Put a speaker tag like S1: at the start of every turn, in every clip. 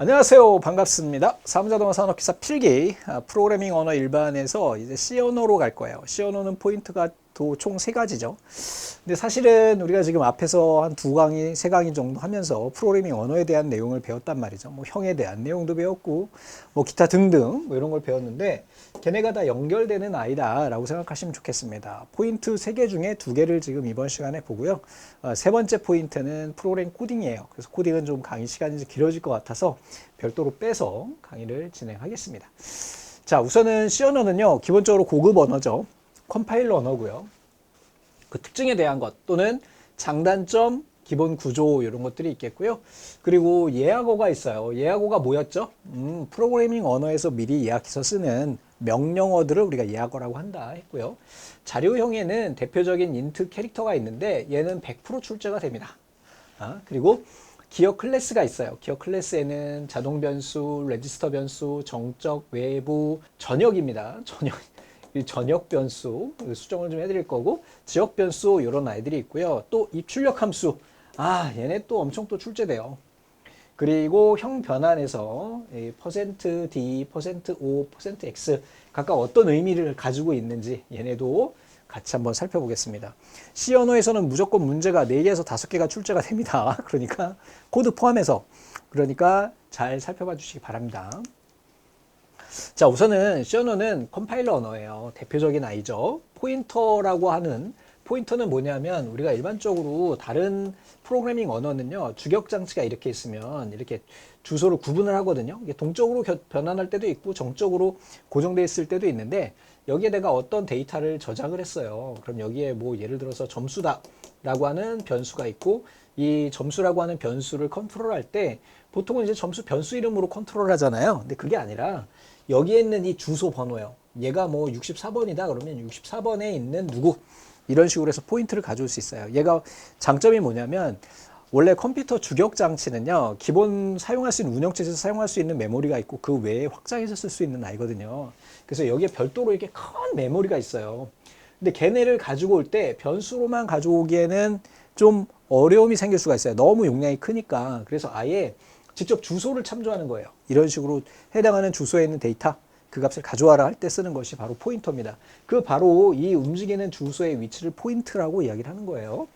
S1: 안녕하세요. 반갑습니다. 사무자동화 산업기사 필기 프로그래밍 언어 일반에서 이제 C 언어로 갈 거예요. C 언어는 포인트가 총 세 가지죠. 근데 사실은 우리가 지금 앞에서 한 두 강의, 세 강의 정도 하면서 프로그래밍 언어에 대한 내용을 배웠단 말이죠. 뭐 형에 대한 내용도 배웠고, 뭐 기타 등등 뭐 이런 걸 배웠는데 걔네가 다 연결되는 아이다라고 생각하시면 좋겠습니다. 포인트 세 개 중에 두 개를 지금 이번 시간에 보고요. 세 번째 포인트는 프로그램 코딩이에요. 그래서 코딩은 좀 강의 시간이 길어질 것 같아서 별도로 빼서 강의를 진행하겠습니다. 자, 우선은 C 언어는요, 기본적으로 고급 언어죠. 컴파일러 언어고요. 그 특징에 대한 것 또는 장단점, 기본 구조 이런 것들이 있겠고요. 그리고 예약어가 있어요. 예약어가 뭐였죠? 프로그래밍 언어에서 미리 예약해서 쓰는 명령어들을 우리가 예약어라고 한다 했고요. 자료형에는 대표적인 인트 캐릭터가 있는데 얘는 100% 출제가 됩니다. 그리고 기억 클래스가 있어요. 기억 클래스에는 자동 변수, 레지스터 변수, 정적, 외부, 전역입니다. 전역 변수 수정을 좀 해드릴 거고, 지역 변수 이런 아이들이 있고요. 또 입출력 함수, 얘네 또 엄청 또 출제돼요. 그리고 형 변환에서 %d, %o, %x 각각 어떤 의미를 가지고 있는지 얘네도 같이 한번 살펴보겠습니다. C 언어에서는 무조건 문제가 4개에서 5개가 출제가 됩니다. 그러니까 코드 포함해서, 그러니까 잘 살펴봐 주시기 바랍니다. 자, 우선은 C 언어는 컴파일러 언어예요. 대표적인 아이죠. 포인터라고 하는, 포인터는 뭐냐면 우리가 일반적으로 다른 프로그래밍 언어는요, 주격 장치가 이렇게 있으면 이렇게 주소를 구분을 하거든요. 이게 동적으로 변환할 때도 있고 정적으로 고정되어 있을 때도 있는데, 여기에 내가 어떤 데이터를 저장을 했어요. 그럼 여기에 뭐 예를 들어서 점수다 라고 하는 변수가 있고, 이 점수라고 하는 변수를 컨트롤할 때 보통은 이제 점수 변수 이름으로 컨트롤 하잖아요. 근데 그게 아니라 여기에 있는 이 주소 번호요. 얘가 뭐 64번이다 그러면 64번에 있는 누구, 이런 식으로 해서 포인트를 가져올 수 있어요. 얘가 장점이 뭐냐면, 원래 컴퓨터 주격 장치는요, 기본 사용할 수 있는 운영체제에서 사용할 수 있는 메모리가 있고 그 외에 확장해서 쓸 수 있는 아이거든요. 그래서 여기에 별도로 이렇게 큰 메모리가 있어요. 근데 걔네를 가지고 올 때 변수로만 가져오기에는 좀 어려움이 생길 수가 있어요. 너무 용량이 크니까. 그래서 아예 직접 주소를 참조하는 거예요. 이런 식으로 해당하는 주소에 있는 데이터, 그 값을 가져와라 할 때 쓰는 것이 바로 포인터입니다. 그 바로 이 움직이는 주소의 위치를 포인트라고 이야기를 하는 거예요.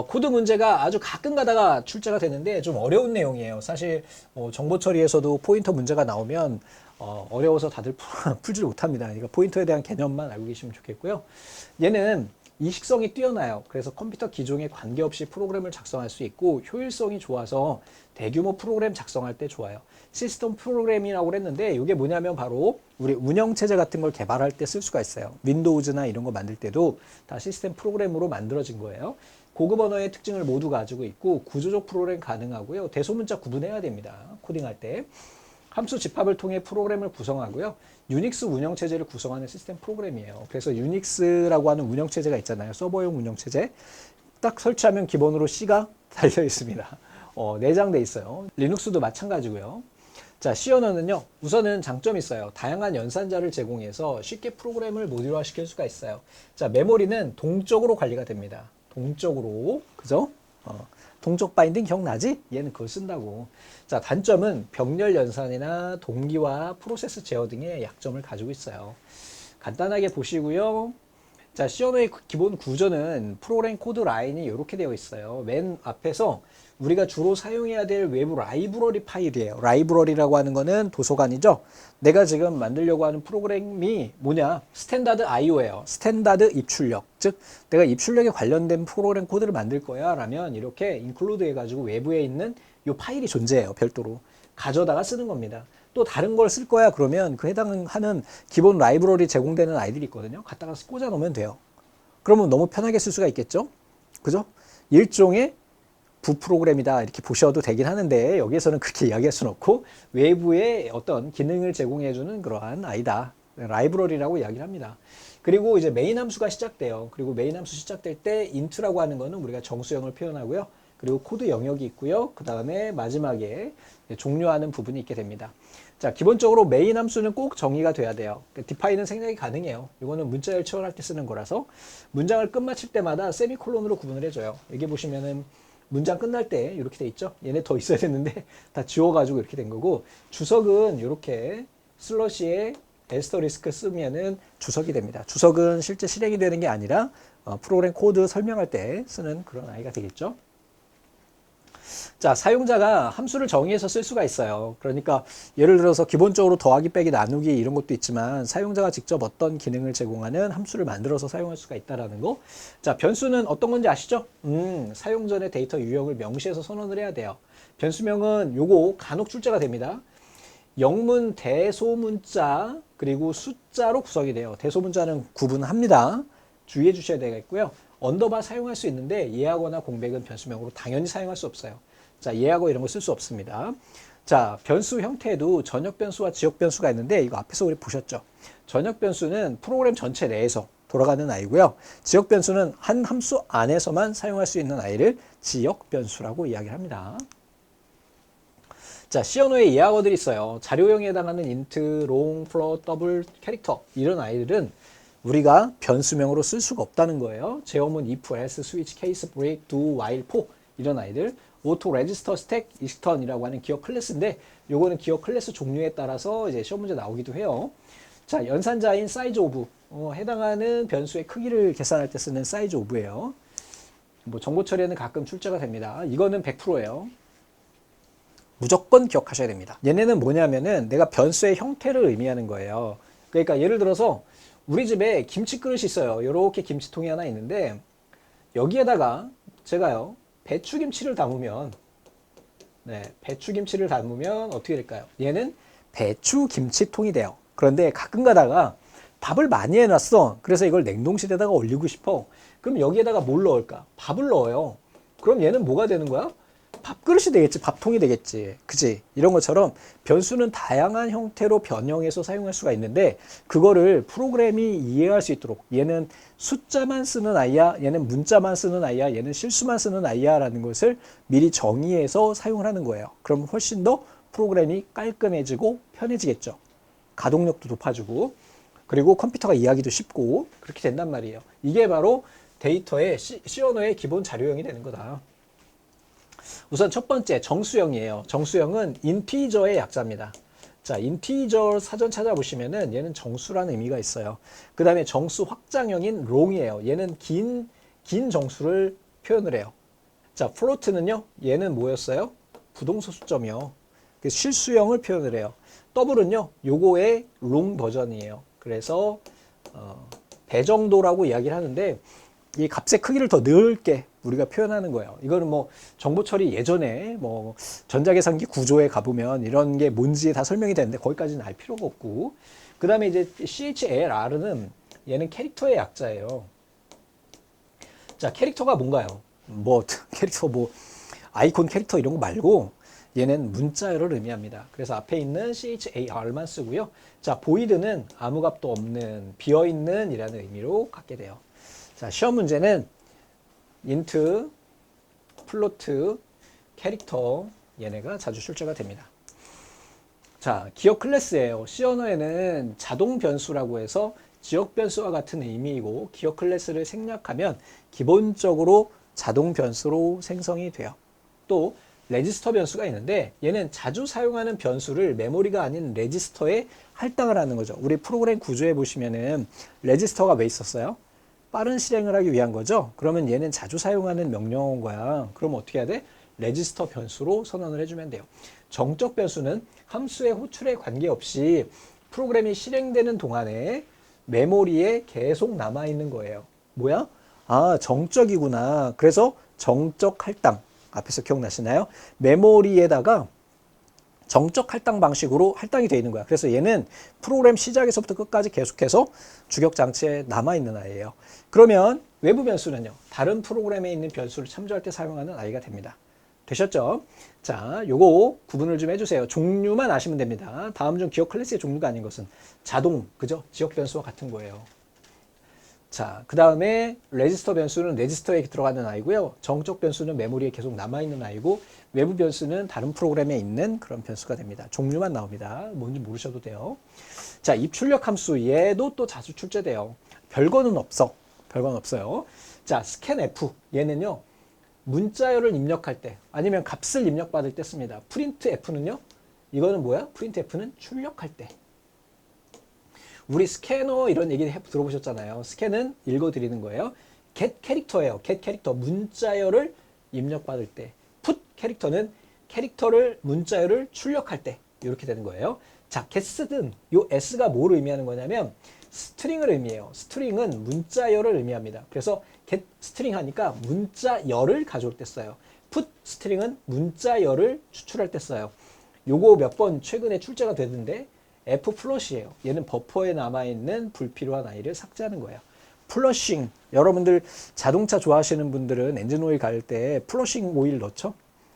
S1: 코드 문제가 아주 가끔 가다가 출제가 되는데 좀 어려운 내용이에요. 사실 정보 처리에서도 포인터 문제가 나오면 어려워서 다들 풀지 못합니다. 그러니까 포인터에 대한 개념만 알고 계시면 좋겠고요. 얘는 이식성이 뛰어나요. 그래서 컴퓨터 기종에 관계없이 프로그램을 작성할 수 있고 효율성이 좋아서 대규모 프로그램 작성할 때 좋아요. 시스템 프로그램이라고 그랬는데 이게 뭐냐면 바로 우리 운영체제 같은 걸 개발할 때 쓸 수가 있어요. 윈도우즈나 이런 거 만들 때도 다 시스템 프로그램으로 만들어진 거예요. 고급 언어의 특징을 모두 가지고 있고 구조적 프로그램 가능하고요. 대소문자 구분해야 됩니다. 코딩할 때. 함수 집합을 통해 프로그램을 구성하고요. 유닉스 운영체제를 구성하는 시스템 프로그램이에요. 그래서 유닉스라고 하는 운영체제가 있잖아요. 서버용 운영체제. 딱 설치하면 기본으로 C가 달려 있습니다. 내장돼 있어요. 리눅스도 마찬가지고요. 자, C 언어는요, 우선은 장점이 있어요. 다양한 연산자를 제공해서 쉽게 프로그램을 모듈화 시킬 수가 있어요. 자, 메모리는 동적으로 관리가 됩니다. 동적으로, 그죠? 동적 바인딩 기억나지? 얘는 그걸 쓴다고. 자, 단점은 병렬 연산이나 동기화, 프로세스 제어 등의 약점을 가지고 있어요. 간단하게 보시고요. 자, C 언어의 기본 구조는 프로그램 코드 라인이 이렇게 되어 있어요. 맨 앞에서 우리가 주로 사용해야 될 외부 라이브러리 파일이에요. 라이브러리라고 하는 거는 도서관이죠. 내가 지금 만들려고 하는 프로그램이 뭐냐? 스탠다드 IO예요. 스탠다드 입출력. 즉, 내가 입출력에 관련된 프로그램 코드를 만들 거야 라면 이렇게 인클루드 해가지고 외부에 있는 이 파일이 존재해요. 별도로. 가져다가 쓰는 겁니다. 또 다른 걸 쓸 거야 그러면 그 해당하는 기본 라이브러리 제공되는 아이들이 있거든요. 갖다가 꽂아 놓으면 돼요. 그러면 너무 편하게 쓸 수가 있겠죠. 그죠? 일종의 부 프로그램이다 이렇게 보셔도 되긴 하는데 여기에서는 그렇게 이야기할 수는 없고 외부에 어떤 기능을 제공해주는 그러한 아이다. 라이브러리라고 이야기를 합니다. 그리고 이제 메인 함수가 시작돼요. 그리고 메인 함수 시작될 때 int라고 하는 거는 우리가 정수형을 표현하고요. 그리고 코드 영역이 있고요. 그 다음에 마지막에 종료하는 부분이 있게 됩니다. 자, 기본적으로 메인 함수는 꼭 정의가 돼야 돼요. 디파인은 생략이 가능해요. 이거는 문자열 처리할 때 쓰는 거라서 문장을 끝마칠 때마다 세미콜론으로 구분을 해줘요. 여기 보시면은 문장 끝날 때 이렇게 돼 있죠. 얘네 더 있어야 됐는데 다 지워가지고 이렇게 된 거고, 주석은 이렇게 슬러시에 에스터리스크 쓰면은 주석이 됩니다. 주석은 실제 실행이 되는 게 아니라 프로그램 코드 설명할 때 쓰는 그런 아이가 되겠죠. 자, 사용자가 함수를 정의해서 쓸 수가 있어요. 그러니까 예를 들어서 기본적으로 더하기, 빼기, 나누기 이런 것도 있지만 사용자가 직접 어떤 기능을 제공하는 함수를 만들어서 사용할 수가 있다라는 거. 자, 변수는 어떤 건지 아시죠? 사용 전에 데이터 유형을 명시해서 선언을 해야 돼요. 변수명은 요거 간혹 출제가 됩니다. 영문, 대소문자, 그리고 숫자로 구성이 돼요. 대소문자는 구분합니다. 주의해 주셔야 되겠고요. 언더바 사용할 수 있는데 예하거나 공백은 변수명으로 당연히 사용할 수 없어요. 자, 예하고 이런 거 쓸 수 없습니다. 자, 변수 형태에도 전역 변수와 지역 변수가 있는데 이거 앞에서 우리 보셨죠? 전역 변수는 프로그램 전체 내에서 돌아가는 아이고요. 지역 변수는 한 함수 안에서만 사용할 수 있는 아이를 지역 변수라고 이야기를 합니다. 자, C 언어에 예하어들이 있어요. 자료형에 해당하는 int, long, float, double, 캐릭터 이런 아이들은 우리가 변수명으로 쓸 수가 없다는 거예요. 제어문 if, else, switch, case, break, do, while, for 이런 아이들. auto, register, stack, extern이라고 하는 기억 클래스인데 요거는 기억 클래스 종류에 따라서 이제 시험 문제 나오기도 해요. 자, 연산자인 size of 해당하는 변수의 크기를 계산할 때 쓰는 size of예요. 뭐 정보 처리에는 가끔 출제가 됩니다. 이거는 100%예요. 무조건 기억하셔야 됩니다. 얘네는 뭐냐면은 내가 변수의 형태를 의미하는 거예요. 그러니까 예를 들어서 우리 집에 김치 그릇이 있어요. 이렇게 김치통이 하나 있는데 여기에다가 제가요 배추김치를 담으면 배추김치를 담으면 어떻게 될까요? 얘는 배추김치통이 돼요. 그런데 가끔 가다가 밥을 많이 해놨어. 그래서 이걸 냉동실에다가 올리고 싶어. 그럼 여기에다가 뭘 넣을까? 밥을 넣어요. 그럼 얘는 뭐가 되는 거야? 밥그릇이 되겠지. 밥통이 되겠지. 그지? 이런 것처럼 변수는 다양한 형태로 변형해서 사용할 수가 있는데 그거를 프로그램이 이해할 수 있도록 얘는 숫자만 쓰는 아이야, 얘는 문자만 쓰는 아이야, 얘는 실수만 쓰는 아이야 라는 것을 미리 정의해서 사용을 하는 거예요. 그럼 훨씬 더 프로그램이 깔끔해지고 편해지겠죠. 가동력도 높아지고 그리고 컴퓨터가 이해하기도 쉽고 그렇게 된단 말이에요. 이게 바로 데이터의 C 언어의 기본 자료형이 되는 거다. 우선 첫 번째 정수형이에요. 정수형은 인티저의 약자입니다. 자, 인티저 사전 찾아보시면은 얘는 정수라는 의미가 있어요. 그 다음에 정수 확장형인 long이에요. 얘는 긴 정수를 표현을 해요. 자, float는요. 얘는 뭐였어요? 부동소 수점이요. 실수형을 표현을 해요. double은요. 요거의 long 버전이에요. 그래서 배정도라고 이야기를 하는데 이 값의 크기를 더 넓게 우리가 표현하는 거예요. 이거는 뭐 정보 처리 예전에 뭐 전자계산기 구조에 가보면 이런 게 뭔지 다 설명이 되는데 거기까지는 알 필요가 없고 그 다음에 이제 CHALR은 얘는 캐릭터의 약자예요. 자, 캐릭터가 뭔가요? 뭐 캐릭터 뭐 아이콘 캐릭터 이런 거 말고 얘는 문자열을 의미합니다. 그래서 앞에 있는 CHAR만 쓰고요. 자, void는 아무 값도 없는 비어있는 이라는 의미로 갖게 돼요. 자, 시험 문제는 int, float, 캐릭터 얘네가 자주 출제가 됩니다. 자, 기억 클래스예요. C 언어에는 자동 변수라고 해서 지역 변수와 같은 의미이고 기억 클래스를 생략하면 기본적으로 자동 변수로 생성이 돼요. 또 레지스터 변수가 있는데 얘는 자주 사용하는 변수를 메모리가 아닌 레지스터에 할당을 하는 거죠. 우리 프로그램 구조에 보시면은 레지스터가 왜 있었어요? 빠른 실행을 하기 위한 거죠. 그러면 얘는 자주 사용하는 명령어인 거야. 그럼 어떻게 해야 돼? 레지스터 변수로 선언을 해주면 돼요. 정적 변수는 함수의 호출에 관계없이 프로그램이 실행되는 동안에 메모리에 계속 남아있는 거예요. 뭐야? 아, 정적이구나. 그래서 정적 할당. 앞에서 기억나시나요? 메모리에다가 정적 할당 방식으로 할당이 되어 있는 거야. 그래서 얘는 프로그램 시작에서부터 끝까지 계속해서 주격 장치에 남아있는 아이예요. 그러면 외부 변수는요. 다른 프로그램에 있는 변수를 참조할 때 사용하는 아이가 됩니다. 되셨죠? 자, 요거 구분을 좀 해주세요. 종류만 아시면 됩니다. 다음 중 기억 클래스의 종류가 아닌 것은 자동, 그죠? 지역 변수와 같은 거예요. 자, 그 다음에 레지스터 변수는 레지스터에 들어가는 아이고요. 정적 변수는 메모리에 계속 남아있는 아이고 외부 변수는 다른 프로그램에 있는 그런 변수가 됩니다. 종류만 나옵니다. 뭔지 모르셔도 돼요. 자, 입출력 함수 얘도 또 자주 출제돼요. 별거는 없어. 별건 없어요. 자, scanf 얘는요. 문자열을 입력할 때 아니면 값을 입력받을 때 씁니다. 프린트 F는요. 이거는 뭐야? 프린트 F는 출력할 때. 우리 스캐너 이런 얘기 들어보셨잖아요. 스캔은 읽어드리는 거예요. get 캐릭터예요. get 캐릭터 문자열을 입력받을 때. put 캐릭터는 캐릭터를 문자열을 출력할 때 이렇게 되는 거예요. 자, get는 요 s가 뭐를 의미하는 거냐면 스트링을 의미해요. 스트링은 문자열을 의미합니다. 그래서 get 스트링 하니까 문자열을 가져올 때 써요. put 스트링은 문자열을 추출할 때 써요. 요거 몇 번 최근에 출제가 됐는데 F 플러시예요. 얘는 버퍼에 남아있는 불필요한 아이를 삭제하는 거예요. 플러싱. 여러분들 자동차 좋아하시는 분들은 엔진 오일 갈 때 플러싱 오일 넣죠?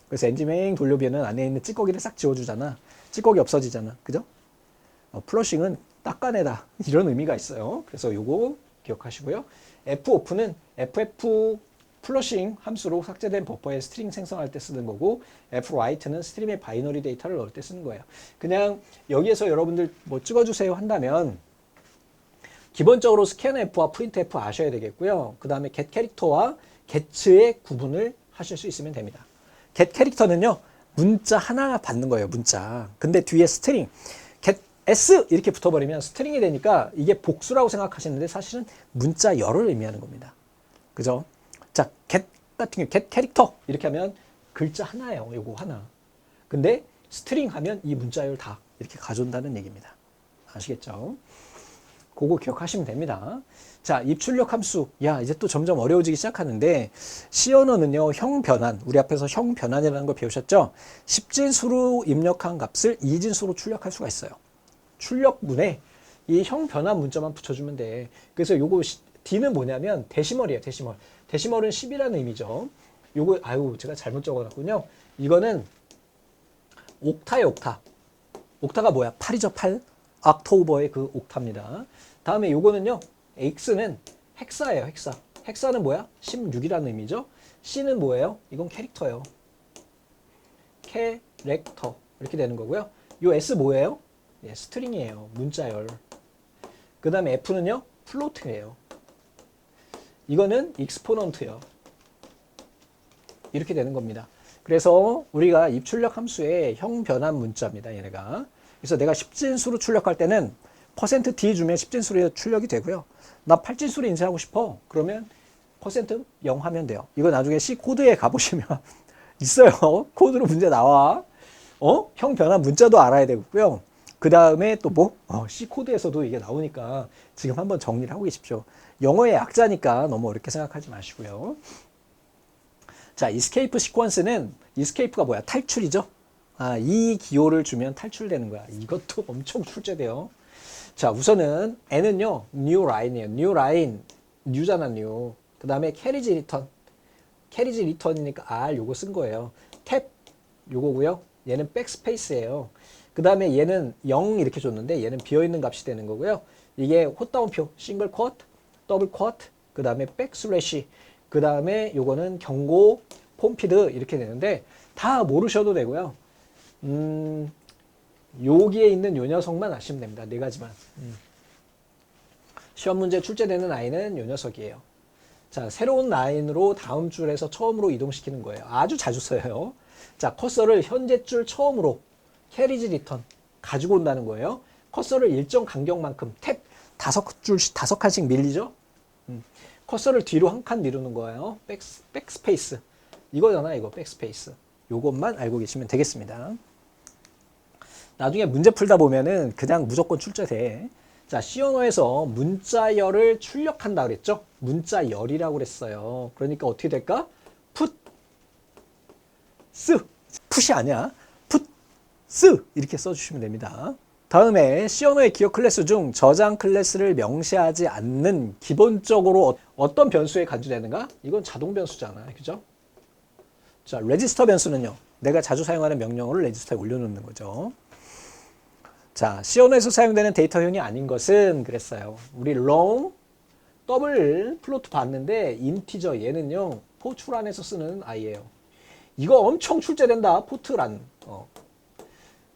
S1: 그래서 엔진 맹 돌려보면 안에 있는 찌꺼기를 싹 지워주잖아. 찌꺼기 없어지잖아. 그죠? 플러싱은 닦아내다. 이런 의미가 있어요. 그래서 요거 기억하시고요. F 오픈은 FF 플러싱 함수로 삭제된 버퍼에 스트링 생성할 때 쓰는 거고 F write는 스트림의 바이너리 데이터를 넣을 때 쓰는 거예요. 그냥 여기에서 여러분들 뭐 찍어주세요 한다면 기본적으로 스캔 F와 프린트 F 아셔야 되겠고요. 그 다음에 get 캐릭터와 get의 구분을 하실 수 있으면 됩니다. get 캐릭터는요. 문자 하나 받는 거예요. 문자. 근데 뒤에 스트링 get S 이렇게 붙어버리면 스트링이 되니까 이게 복수라고 생각하시는데 사실은 문자열을 의미하는 겁니다. 그죠? 자, get 같은 경우 get 캐릭터 이렇게 하면 글자 하나예요. 요거 하나. 근데 스트링 하면 이 문자열 다 이렇게 가져온다는 얘기입니다. 아시겠죠? 그거 기억하시면 됩니다. 자, 입출력 함수. 야, 이제 또 점점 어려워지기 시작하는데 C 언어는요. 형 변환. 우리 앞에서 형 변환이라는 걸 배우셨죠? 10진수로 입력한 값을 2진수로 출력할 수가 있어요. 출력문에 이 형 변환 문자만 붙여주면 돼. 그래서 요거 D는 뭐냐면 데시멀이에요. 데시멀. 데시멀은 10이라는 의미죠. 요거 아유 제가 잘못 적어놨군요. 이거는 옥타예요. 옥타. 옥타가 뭐야? 8이죠. 8. 옥토버의 그 옥타입니다. 다음에 요거는요. X는 헥사예요. 헥사. 헥사는 뭐야? 16이라는 의미죠. C는 뭐예요? 이건 캐릭터예요. 캐릭터 이렇게 되는 거고요. 요 S 뭐예요? 예, 스트링이에요. 문자열. 그 다음에 F는요. 플로트예요. 이거는 익스포넌트요. 이렇게 되는 겁니다. 그래서 우리가 입출력 함수의 형 변환 문자입니다. 얘네가. 그래서 내가 10진수로 출력할 때는 %d 주면 10진수로 출력이 되고요. 나 8진수로 인쇄하고 싶어. 그러면 %0 하면 돼요. 이거 나중에 C 코드에 가보시면 있어요. 코드로 문제 나와. 형 변환 문자도 알아야 되고요. 그 다음에 또 뭐? C 코드에서도 이게 나오니까 지금 한번 정리를 하고 계십시오. 영어의 약자니까 너무 어렵게 생각하지 마시고요. 자, escape sequence는 escape가 뭐야? 탈출이죠. 아, 이 기호를 주면 탈출되는 거야. 이것도 엄청 출제돼요. 자, 우선은 N은요, new line이에요. new line, new잖아, new. 그 다음에 carriage return. carriage return이니까 R 요거 쓴 거예요. 탭 요거고요. 얘는 backspace예요. 그 다음에 얘는 0 이렇게 줬는데 얘는 비어있는 값이 되는 거고요. 이게 홑다운표, 싱글 쿼트, 더블 쿼트, 그 다음에 백슬래시, 그 다음에 요거는 경고, 폼피드 이렇게 되는데 다 모르셔도 되고요. 여기에 있는 요 녀석만 아시면 됩니다. 네 가지만. 시험 문제 출제되는 아이는 요 녀석이에요. 자, 새로운 라인으로 다음 줄에서 처음으로 이동시키는 거예요. 아주 자주 써요. 자, 커서를 현재 줄 처음으로 캐리지 리턴 가지고 온다는 거예요. 커서를 일정 간격만큼 탭 5칸씩 밀리죠. 커서를 뒤로 한 칸 미루는 거예요. 백스페이스. 이거잖아, 이거 백스페이스. 요것만 알고 계시면 되겠습니다. 나중에 문제 풀다 보면은 그냥 무조건 출제돼. 자, C 언어에서 문자열을 출력한다 그랬죠? 문자열이라고 그랬어요. 그러니까 어떻게 될까? put, 풋이 아니야. put, 이렇게 써주시면 됩니다. 다음에 C 언어의 기억 클래스 중 저장 클래스를 명시하지 않는 기본적으로 어떤 변수에 간주되는가? 이건 자동 변수잖아. 그죠? 자, 레지스터 변수는요. 내가 자주 사용하는 명령어를 레지스터에 올려놓는 거죠. 자, C 언어에서 사용되는 데이터형이 아닌 것은 그랬어요. 우리 long, 더블 플로트 봤는데 인티저 얘는요. 포트란에서 쓰는 아이예요. 이거 엄청 출제된다. 포트란.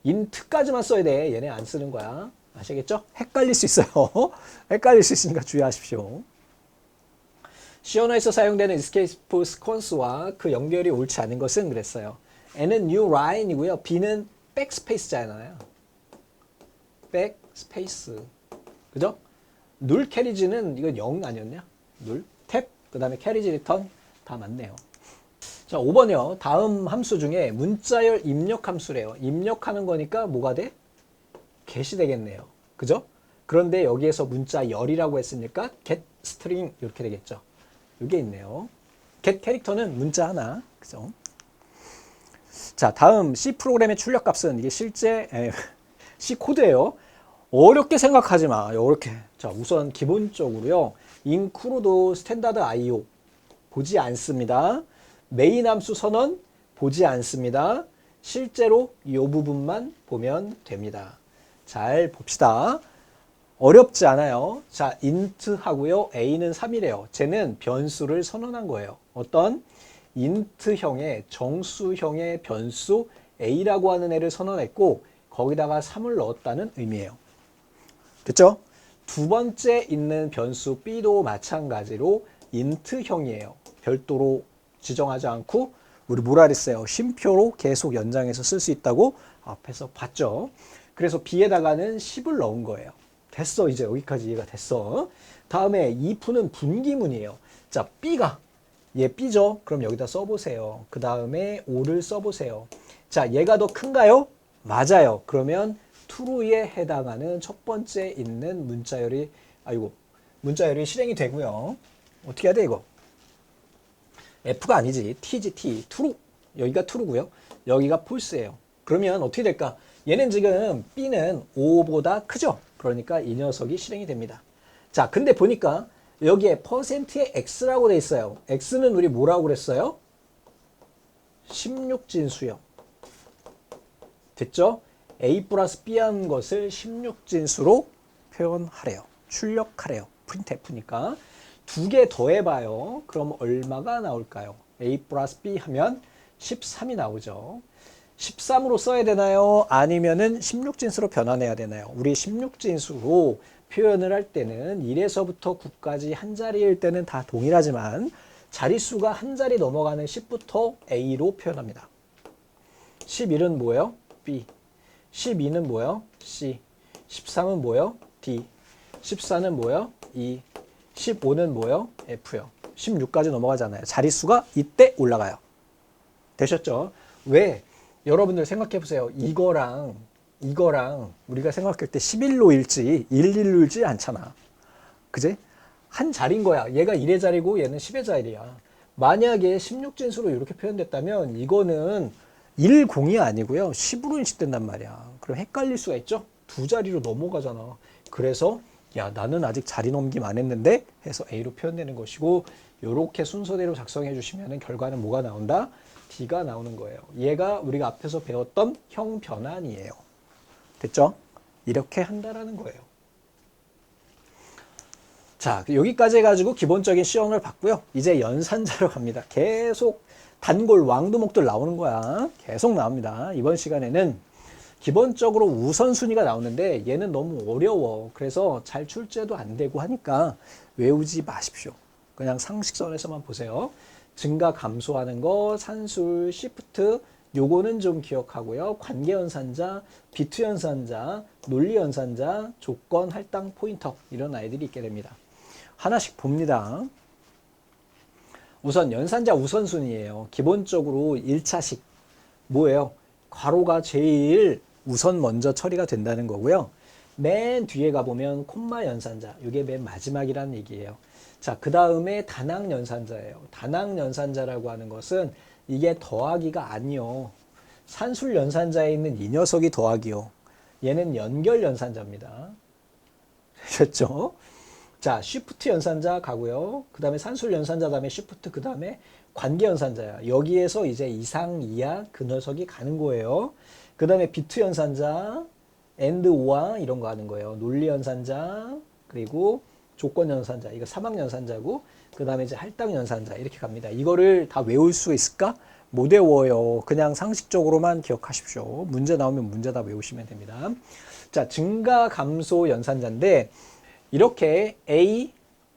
S1: 인트까지만 써야 돼. 얘네 안 쓰는 거야. 아시겠죠? 헷갈릴 수 있어요. 헷갈릴 수 있으니까 주의하십시오. 시어너에서 사용되는 escape sequence와 그 연결이 옳지 않은 것은 그랬어요. N은 new line이고요. B는 backspace잖아요. backspace. 그죠? null carriage는 이건 0 아니었냐? null, 탭, 그 다음에 carriage return 다 맞네요. 자, 5번이요. 다음 함수 중에 문자열 입력 함수래요. 입력하는 거니까 뭐가 돼? get이 되겠네요. 그죠? 그런데 여기에서 문자열이라고 했으니까 get string 이렇게 되겠죠. 이게 있네요. get 캐릭터는 문자 하나. 그죠? 자, 다음 C 프로그램의 출력값은 이게 실제 C 코드예요. 어렵게 생각하지 마. 어렵게. 자, 우선 기본적으로요. include 스탠다드 IO 보지 않습니다. 메인 함수 선언 보지 않습니다. 실제로 이 부분만 보면 됩니다. 잘 봅시다. 어렵지 않아요. 자, int 하고요. a는 3이래요. 쟤는 변수를 선언한 거예요. 어떤 int형의 정수형의 변수 a라고 하는 애를 선언했고 거기다가 3을 넣었다는 의미예요. 됐죠? 두 번째 있는 변수 b도 마찬가지로 int형이에요. 별도로 지정하지 않고 우리 뭐라 그랬어요? 쉼표로 계속 연장해서 쓸 수 있다고 앞에서 봤죠. 그래서 b에다가는 10을 넣은 거예요. 됐어. 이제 여기까지 이해가 됐어. 다음에 if는 분기문이에요. 자, b가 얘 b죠? 그럼 여기다 써보세요. 그 다음에 o를 써보세요. 자, 얘가 더 큰가요? 맞아요. 그러면 true에 해당하는 첫 번째 있는 문자열이 실행이 되고요. 어떻게 해야 돼 이거? F가 아니지. T지 T. true. 여기가 true고요. 여기가 false예요. 그러면 어떻게 될까? 얘는 지금 B는 5보다 크죠? 그러니까 이 녀석이 실행이 됩니다. 자, 근데 보니까 여기에 %의 X라고 돼 있어요. X는 우리 뭐라고 그랬어요? 16진수요. 됐죠? A 플러스 B 한 것을 16진수로 표현하래요. 출력하래요. printf니까. 두 개 더해봐요. 그럼 얼마가 나올까요? A 플러스 B 하면 13이 나오죠. 13으로 써야 되나요? 아니면은 16진수로 변환해야 되나요? 우리 16진수로 표현을 할 때는 1에서부터 9까지 한 자리일 때는 다 동일하지만 자릿수가 한 자리 넘어가는 10부터 A로 표현합니다. 11은 뭐예요? B. 12는 뭐예요? C. 13은 뭐예요? D. 14는 뭐예요? E. 15는 뭐예요? F요. 16까지 넘어가잖아요. 자릿수가 이때 올라가요. 되셨죠? 왜? 여러분들 생각해 보세요. 이거랑 우리가 생각할 때 11로 읽지 11로 읽지 않잖아. 그지? 한 자리인 거야. 얘가 1의 자리고 얘는 10의 자리야. 만약에 16진수로 이렇게 표현됐다면 이거는 10이 아니고요. 10으로 인식된단 말이야. 그럼 헷갈릴 수가 있죠? 두 자리로 넘어가잖아. 그래서 야, 나는 아직 자리 넘김 안 했는데 해서 A로 표현되는 것이고 이렇게 순서대로 작성해 주시면 결과는 뭐가 나온다? D가 나오는 거예요. 얘가 우리가 앞에서 배웠던 형 변환이에요. 됐죠? 이렇게 한다라는 거예요. 자, 여기까지 해가지고 기본적인 시험을 봤고요. 이제 연산자로 갑니다. 계속 단골 왕두목들 나오는 거야. 계속 나옵니다. 이번 시간에는 기본적으로 우선순위가 나오는데 얘는 너무 어려워. 그래서 잘 출제도 안 되고 하니까 외우지 마십시오. 그냥 상식선에서만 보세요. 증가 감소하는 거, 산술, 시프트, 요거는 좀 기억하고요. 관계연산자, 비투연산자, 논리연산자, 조건, 할당, 포인터 이런 아이들이 있게 됩니다. 하나씩 봅니다. 우선 연산자 우선순위예요. 기본적으로 1차식 뭐예요? 괄호가 제일 우선 먼저 처리가 된다는 거고요. 맨 뒤에 가보면 콤마 연산자, 이게 맨 마지막이라는 얘기예요. 자, 그 다음에 단항 연산자예요. 단항 연산자라고 하는 것은 이게 더하기가 아니요. 산술 연산자에 있는 이 녀석이 더하기요. 얘는 연결 연산자입니다. 됐죠? 자, 쉬프트 연산자 가고요. 그 다음에 산술 연산자 다음에 쉬프트 그 다음에 관계 연산자야. 여기에서 이제 이상, 이하 그 녀석이 가는 거예요. 그 다음에 비트 연산자, and, or 이런 거 하는 거예요. 논리 연산자, 그리고 조건 연산자, 이거 사막 연산자고, 그 다음에 이제 할당 연산자 이렇게 갑니다. 이거를 다 외울 수 있을까? 못 외워요. 그냥 상식적으로만 기억하십시오. 문제 나오면 문제 다 외우시면 됩니다. 자, 증가 감소 연산자인데 이렇게 A,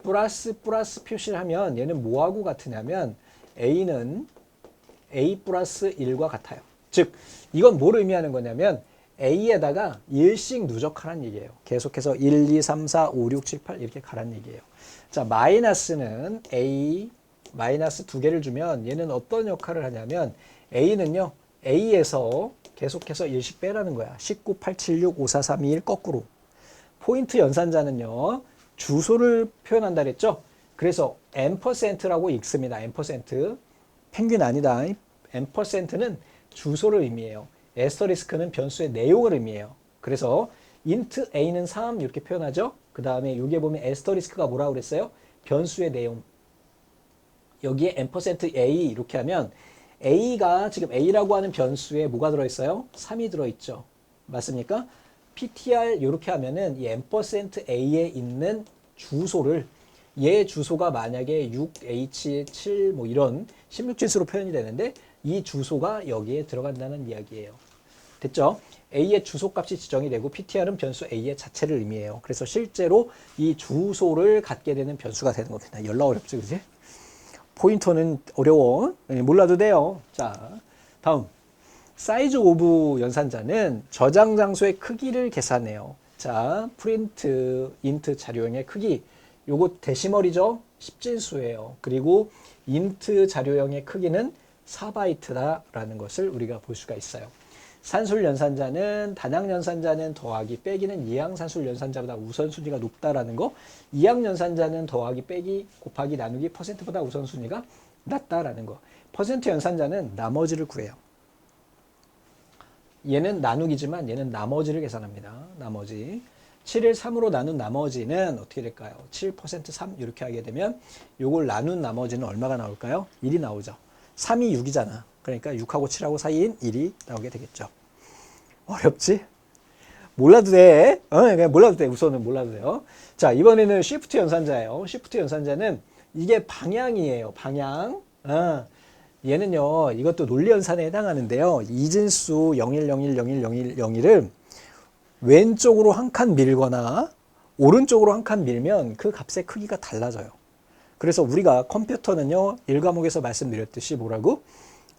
S1: 플러스 표시를 하면 얘는 뭐하고 같으냐면 A는 A 플러스 1과 같아요. 즉 이건 뭘 의미하는 거냐면 A에다가 1씩 누적하라는 얘기예요. 계속해서 1, 2, 3, 4, 5, 6, 7, 8 이렇게 가라는 얘기예요. 자, 마이너스는 A 마이너스 두 개를 주면 얘는 어떤 역할을 하냐면 A는요. A에서 계속해서 1씩 빼라는 거야. 19, 8, 7, 6, 5, 4, 3, 2, 1 거꾸로. 포인트 연산자는요. 주소를 표현한다 그랬죠? 그래서 %라고 읽습니다. %. 펭귄 아니다. %는 주소를 의미해요. 에스터리스크는 변수의 내용을 의미해요. 그래서 int a는 3 이렇게 표현하죠. 그 다음에 여기에 보면 에스터리스크가 뭐라고 그랬어요? 변수의 내용. 여기에 %a 이렇게 하면 a가 지금 a라고 하는 변수에 뭐가 들어있어요? 3이 들어있죠. 맞습니까? ptr 이렇게 하면은 이 %a에 있는 주소를 얘 주소가 만약에 6h7 뭐 이런 16진수로 표현이 되는데 이 주소가 여기에 들어간다는 이야기예요. 됐죠? a의 주소값이 지정이 되고 ptr은 변수 a의 자체를 의미해요. 그래서 실제로 이 주소를 갖게 되는 변수가 되는 겁니다. 열나 어렵지, 그지? 포인터는 어려워. 몰라도 돼요. 자, 다음. 사이즈 오브 연산자는 저장 장소의 크기를 계산해요. 자, 프린트 인트 자료형의 크기. 요거 데시멀이죠? 10진수예요. 그리고 인트 자료형의 크기는 4바이트다라는 것을 우리가 볼 수가 있어요. 산술 연산자는 단양 연산자는 더하기 빼기는 이항 산술 연산자보다 우선순위가 높다라는 거. 이항 연산자는 더하기 빼기 곱하기 나누기 %보다 우선순위가 낮다라는 거. 퍼센트 연산자는 나머지를 구해요. 얘는 나누기지만 얘는 나머지를 계산합니다. 나머지. 7을 3으로 나눈 나머지는 어떻게 될까요? 7% 3 이렇게 하게 되면 요걸 나눈 나머지는 얼마가 나올까요? 1이 나오죠. 3이 6이잖아. 그러니까 6하고 7하고 사이인 1이 나오게 되겠죠. 어렵지? 몰라도 돼. 그냥 몰라도 돼. 우선은 몰라도 돼요. 자, 이번에는 쉬프트 연산자예요. 쉬프트 연산자는 이게 방향이에요. 방향. 얘는요, 이것도 논리 연산에 해당하는데요. 이진수 0101010101을 왼쪽으로 한 칸 밀거나 오른쪽으로 한 칸 밀면 그 값의 크기가 달라져요. 그래서 우리가 컴퓨터는요, 1과목에서 말씀드렸듯이 뭐라고?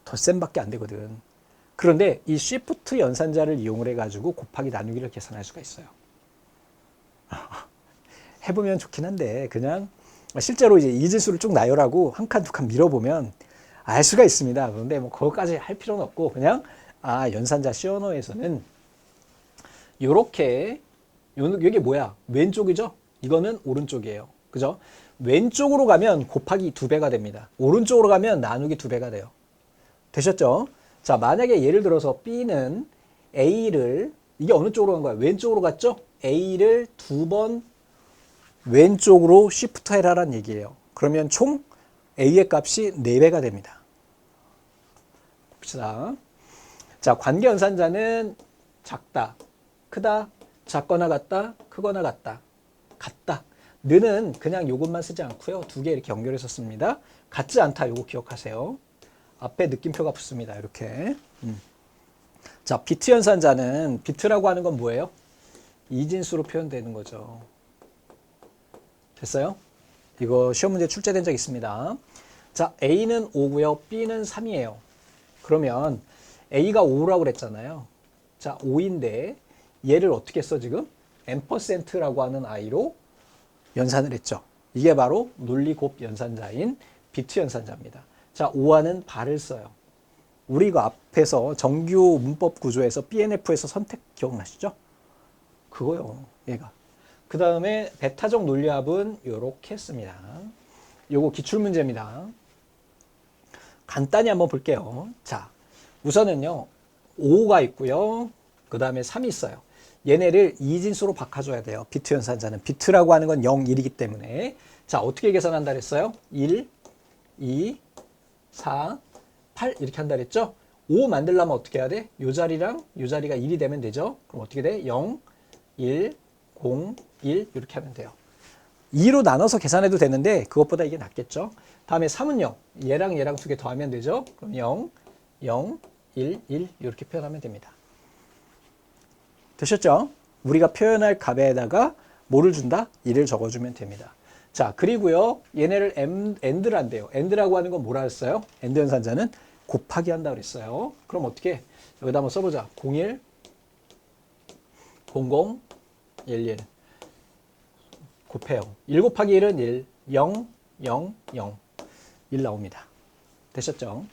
S1: 덧셈밖에 안 되거든. 그런데 이 쉬프트 연산자를 이용을 해가지고 곱하기 나누기를 계산할 수가 있어요. 해보면 좋긴 한데 그냥 실제로 이제 이진수를 쭉 나열하고 한 칸, 두 칸 밀어보면 알 수가 있습니다. 그런데 뭐 그것까지 할 필요는 없고 그냥 연산자 C 언어에서는 요렇게 이게 뭐야? 왼쪽이죠? 이거는 오른쪽이에요. 그죠? 왼쪽으로 가면 곱하기 2배가 됩니다. 오른쪽으로 가면 나누기 2배가 돼요. 되셨죠? 자, 만약에 예를 들어서 B는 A를 이게 어느 쪽으로 간 거야? 왼쪽으로 갔죠? A를 2번 왼쪽으로 시프트 해라라는 얘기예요. 그러면 총 A의 값이 4배가 됩니다. 봅시다. 자, 관계 연산자는 작다, 크다, 작거나 같다, 크거나 같다, 같다. 는은 그냥 요것만 쓰지 않고요. 2개 이렇게 연결해서 씁니다. 같지 않다, 요거 기억하세요. 앞에 느낌표가 붙습니다. 이렇게. 자, 비트 연산자는 비트라고 하는 건 뭐예요? 이진수로 표현되는 거죠. 됐어요? 이거 시험 문제 출제된 적 있습니다. 자, A는 5고요. B는 3이에요. 그러면 A가 5라고 그랬잖아요. 자, 5인데 얘를 어떻게 써 지금? %라고 하는 I로 연산을 했죠. 이게 바로 논리곱 연산자인 비트 연산자입니다. 자, 5와는 발을 써요. 우리가 앞에서 정규 문법 구조에서 BNF에서 선택 기억나시죠? 그거요, 얘가. 그 다음에 베타적 논리합은 이렇게 씁니다. 요거 기출문제입니다. 간단히 한번 볼게요. 자, 우선은요, 5가 있고요. 그 다음에 3이 있어요. 얘네를 이진수로 바꿔줘야 돼요. 비트 연산자는. 비트라고 하는 건 0, 1이기 때문에. 자, 어떻게 계산한다 그랬어요? 1, 2, 4, 8 이렇게 한다 그랬죠? 5 만들려면 어떻게 해야 돼? 요 자리랑 요 자리가 1이 되면 되죠? 그럼 어떻게 돼? 0, 1, 0, 1 이렇게 하면 돼요. 2로 나눠서 계산해도 되는데 그것보다 이게 낫겠죠? 다음에 3은요. 얘랑 얘랑 2개 더하면 되죠? 그럼 0, 0, 1, 1 이렇게 표현하면 됩니다. 되셨죠? 우리가 표현할 값에다가 뭐를 준다? 1을 적어주면 됩니다. 자, 그리고요. 얘네를 AND를 한대요. AND라고 하는 건 뭐라 했어요? AND 연산자는 곱하기 한다 그랬어요. 그럼 어떻게? 여기다 한번 써보자. 01, 00, 11. 곱해요. 1 곱하기 1은 1, 0, 0, 0. 1 나옵니다. 되셨죠?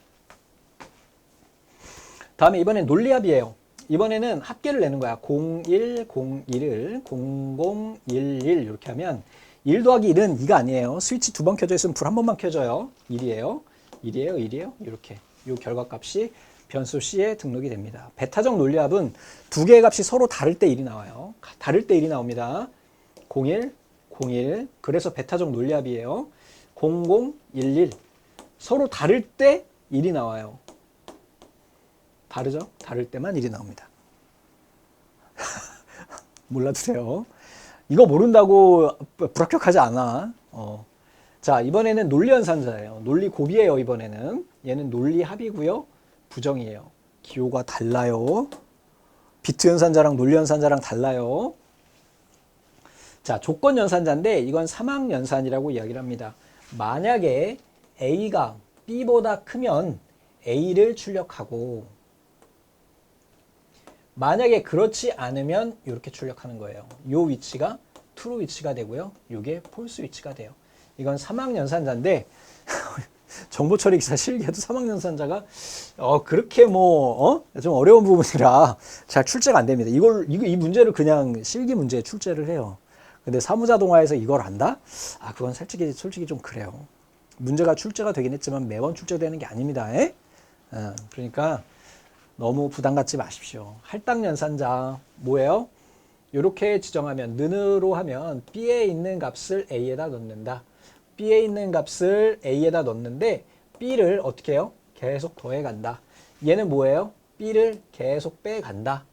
S1: 다음에 이번엔 논리합이에요. 이번에는 합계를 내는 거야. 01, 01을 00, 11 이렇게 하면 1 더하기 1은 2가 아니에요. 스위치 2번 켜져 있으면 불 한 번만 켜져요. 1이에요. 1이에요. 1이에요. 이렇게. 이 결과값이 변수 C에 등록이 됩니다. 베타적 논리합은 두 개의 값이 서로 다를 때 1이 나와요. 다를 때 1이 나옵니다. 01, 01. 그래서 베타적 논리합이에요. 00, 11. 서로 다를 때 1이 나와요. 다르죠? 다를 때만 1이 나옵니다. 몰라주세요. 이거 모른다고 불합격하지 않아. 자, 이번에는 논리연산자예요. 논리곱이에요, 이번에는. 얘는 논리합이고요. 부정이에요. 기호가 달라요. 비트연산자랑 논리연산자랑 달라요. 자, 조건연산자인데 이건 사망연산이라고 이야기를 합니다. 만약에 A가 B보다 크면 A를 출력하고 만약에 그렇지 않으면 이렇게 출력하는 거예요. 이 위치가 true 위치가 되고요. 이게 false 위치가 돼요. 이건 사망연산자인데 정보 처리 기사 실기에도 사망연산자가 그렇게 좀 어려운 부분이라 잘 출제가 안 됩니다. 이 문제를 그냥 실기 문제에 출제를 해요. 근데 사무자동화에서 이걸 안다? 그건 솔직히 좀 그래요. 문제가 출제가 되긴 했지만 매번 출제되는 게 아닙니다. 그러니까 너무 부담 갖지 마십시오. 할당연산자 뭐예요? 이렇게 지정하면 는으로 하면 B에 있는 값을 A에다 넣는다. B에 있는 값을 A에다 넣는데 B를 어떻게 해요? 계속 더해간다. 얘는 뭐예요? B를 계속 빼간다.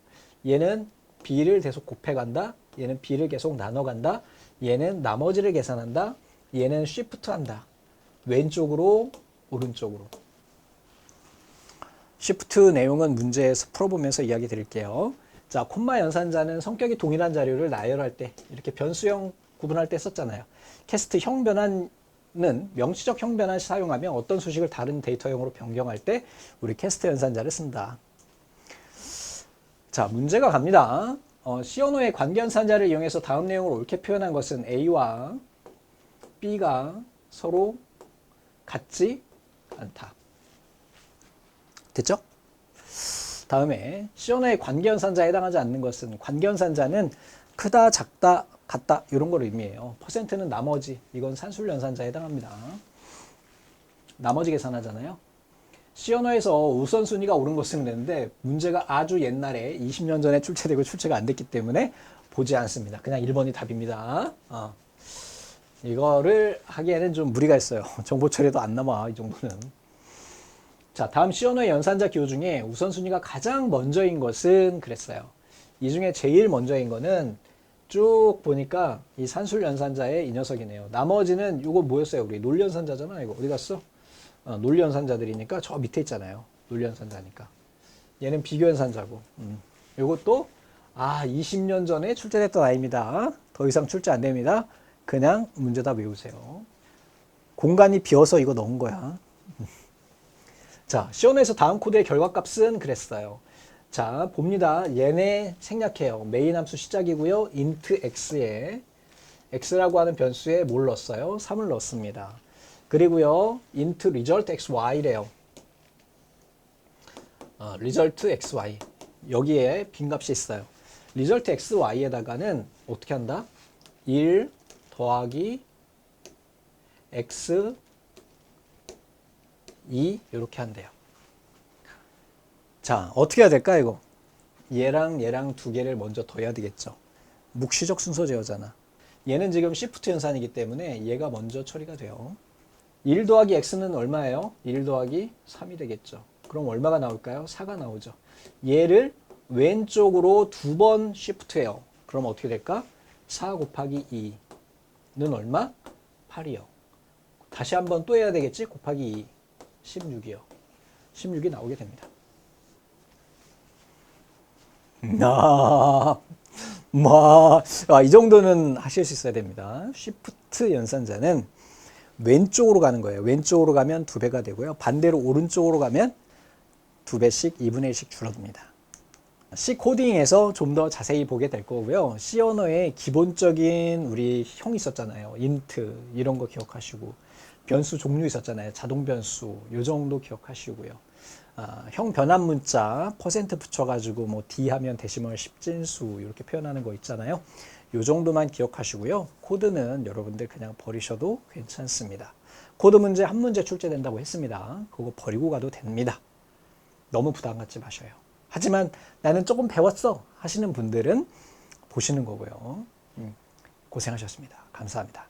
S1: 얘는 B를 계속 곱해간다. 얘는 B를 계속 나눠간다. 얘는 나머지를 계산한다. 얘는 쉬프트 한다. 왼쪽으로 오른쪽으로. 쉬프트 내용은 문제에서 풀어보면서 이야기 드릴게요. 자, 콤마 연산자는 성격이 동일한 자료를 나열할 때 이렇게 변수형 구분할 때 썼잖아요. 캐스트 형 변환은 명시적 형 변환 사용하며 어떤 수식을 다른 데이터형으로 변경할 때 우리 캐스트 연산자를 쓴다. 자, 문제가 갑니다. 시어노의 관계연산자를 이용해서 다음 내용을 옳게 표현한 것은 A와 B가 서로 같지 않다. 됐죠? 다음에 시어노의 관계연산자에 해당하지 않는 것은 관계연산자는 크다, 작다, 같다 이런 걸 의미해요. 퍼센트는 나머지, 이건 산술연산자에 해당합니다. 나머지 계산하잖아요. 시어노에서 우선순위가 옳은 것은 되는데 문제가 아주 옛날에 20년 전에 출제되고 출제가 안 됐기 때문에 보지 않습니다. 그냥 1번이 답입니다. 이거를 하기에는 좀 무리가 있어요. 정보 처리도 안 남아, 이 정도는. 자, 다음 시어노의 연산자 기호 중에 우선순위가 가장 먼저인 것은 그랬어요. 이 중에 제일 먼저인 거는 쭉 보니까 이 산술 연산자의 이 녀석이네요. 나머지는 이거 뭐였어요? 우리 논리 연산자잖아. 이거 어디 갔어? 논리 연산자들이니까 저 밑에 있잖아요. 논리 연산자니까. 얘는 비교 연산자고. 이것도 20년 전에 출제됐던 아이입니다. 더 이상 출제 안 됩니다. 그냥 문제 다 외우세요. 공간이 비어서 이거 넣은 거야. 자, 시어노에서 다음 코드의 결과값은 그랬어요. 자, 봅니다. 얘네 생략해요. 메인 함수 시작이고요. int x에 x라고 하는 변수에 뭘 넣었어요? 3을 넣었습니다. 그리고요. int result xy래요. result xy. 여기에 빈값이 있어요. result xy에다가는 어떻게 한다? 1 더하기 x 2 이렇게 한대요. 자, 어떻게 해야 될까 이거? 얘랑 얘랑 두 개를 먼저 더해야 되겠죠. 묵시적 순서 제어잖아. 얘는 지금 시프트 연산이기 때문에 얘가 먼저 처리가 돼요. 1 더하기 x는 얼마예요? 1 더하기 3이 되겠죠. 그럼 얼마가 나올까요? 4가 나오죠. 얘를 왼쪽으로 두 번 시프트해요. 그럼 어떻게 될까? 4 곱하기 2는 얼마? 8이요. 다시 한번 또 해야 되겠지? 곱하기 2. 16이요. 16이 나오게 됩니다. 이 정도는 하실 수 있어야 됩니다. Shift 시프트 연산자는 왼쪽으로 가는 거예요. 왼쪽으로 가면 2배가 되고요. 반대로 오른쪽으로 가면 2배씩 2분의 1씩 줄어듭니다. C 코딩에서 좀 더 자세히 보게 될 거고요. C 언어의 기본적인 우리 형 있었잖아요. 인트 이런 거 기억하시고, 변수 종류 있었잖아요. 자동 변수 요 정도 기억하시고요. 형 변환 문자 퍼센트 붙여가지고 뭐 D 하면 데시멀 10진수 이렇게 표현하는 거 있잖아요. 요 정도만 기억하시고요. 코드는 여러분들 그냥 버리셔도 괜찮습니다. 코드 문제 한 문제 출제된다고 했습니다. 그거 버리고 가도 됩니다. 너무 부담 갖지 마셔요. 하지만 나는 조금 배웠어 하시는 분들은 보시는 거고요. 고생하셨습니다. 감사합니다.